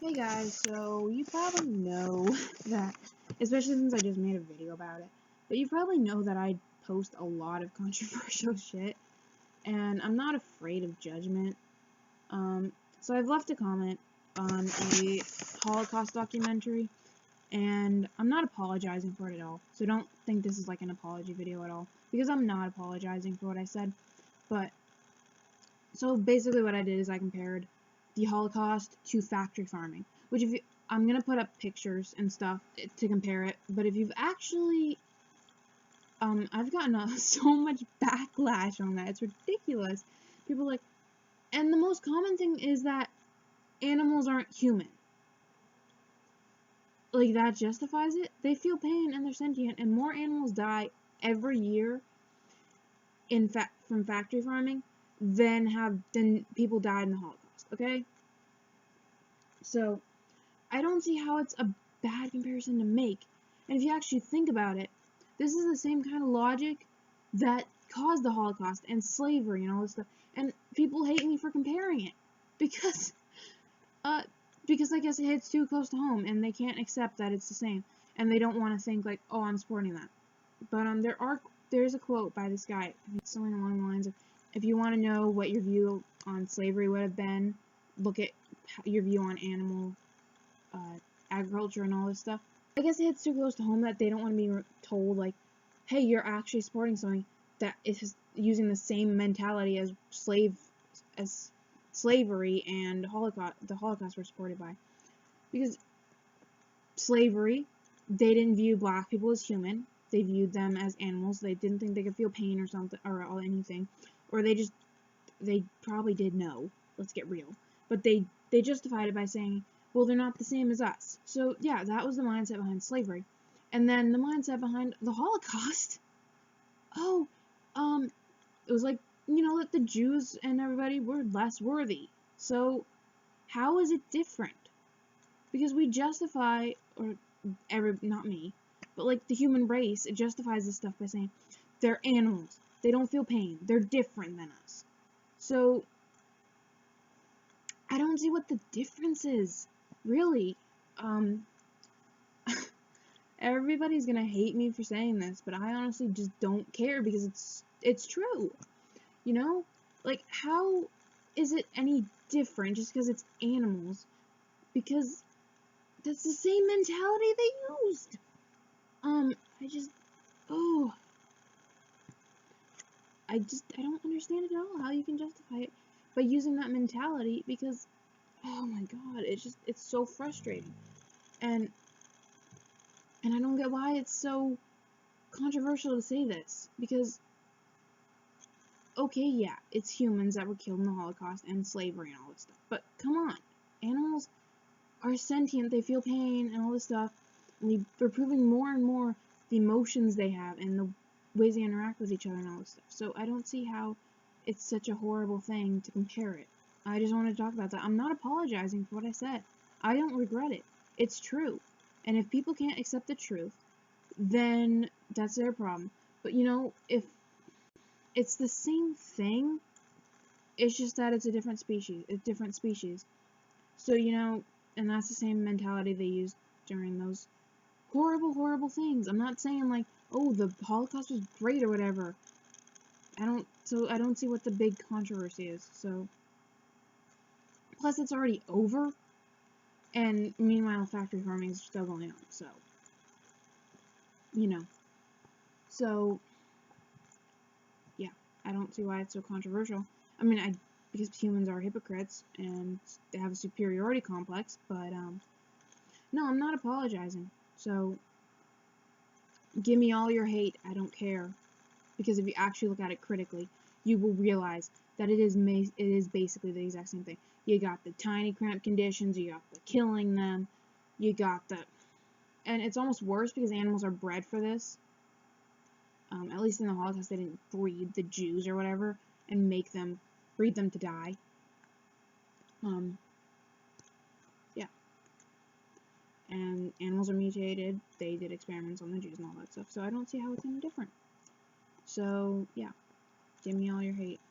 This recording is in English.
Hey guys, so you probably know that, especially since I just made a video about it, but you probably know that I post a lot of controversial shit, and I'm not afraid of judgment. So I've left a comment on a Holocaust documentary, and I'm not apologizing for it at all, so don't think this is like an apology video at all, because I'm not apologizing for what I said. But, so basically what I did is I compared the Holocaust to factory farming, which I'm gonna put up pictures and stuff to compare it, but if you've actually, I've gotten so much backlash on that, it's ridiculous. People like, and the most common thing is that animals aren't human. Like, that justifies it? They feel pain and they're sentient, and more animals die every year from factory farming than people died in the Holocaust, okay? So, I don't see how it's a bad comparison to make. And if you actually think about it, this is the same kind of logic that caused the Holocaust and slavery and all this stuff. And people hate me for comparing it because I guess it hits too close to home and they can't accept that it's the same. And they don't want to think like, oh, I'm supporting that. But there's a quote by this guy. It's something along the lines of, if you want to know what your view on slavery would have been, look at your view on animal agriculture and all this stuff. I guess it hits too close to home that they don't want to be told, like, hey, you're actually supporting something that is using the same mentality as slavery and the Holocaust were supported by. Because slavery, they didn't view black people as human. They viewed them as animals. They didn't think they could feel pain or something, or anything. Or they probably did know. Let's get real. But they justified it by saying, well, they're not the same as us. So, yeah, that was the mindset behind slavery. And then the mindset behind the Holocaust, it was like, that the Jews and everybody were less worthy. So, how is it different? Because we justify, not me, but like the human race, it justifies this stuff by saying, they're animals. They don't feel pain. They're different than us. So, I don't see what the difference is. Really, everybody's gonna hate me for saying this, but I honestly just don't care because it's true. Like, how is it any different just because it's animals? Because that's the same mentality they used. I don't understand at all how you can justify it by using that mentality because, oh my god, it's so frustrating. And I don't get why it's so controversial to say this, because, okay, yeah, it's humans that were killed in the Holocaust and slavery and all this stuff, but come on, animals are sentient, they feel pain and all this stuff, and we're proving more and more the emotions they have and the ways they interact with each other and all this stuff, so I don't see how it's such a horrible thing to compare it. I just want to talk about that. I'm not apologizing for what I said. I don't regret it. It's true. And if people can't accept the truth, then that's their problem. But if it's the same thing, it's just that it's a different species. So, and that's the same mentality they used during those horrible, horrible things. I'm not saying like, oh, the Holocaust was great or whatever. I don't see what the big controversy is. So, plus it's already over. And meanwhile, factory farming is still going on, so, So, yeah, I don't see why it's so controversial. I mean, because humans are hypocrites, and they have a superiority complex, but, no, I'm not apologizing. So, give me all your hate, I don't care. Because if you actually look at it critically, you will realize that it is basically the exact same thing. You got the tiny cramped conditions, you got the killing them, you got and it's almost worse because animals are bred for this. At least in the Holocaust, they didn't breed the Jews or whatever and breed them to die. Yeah. And animals are mutated, they did experiments on the Jews and all that stuff, so I don't see how it's any different. So, yeah, give me all your hate.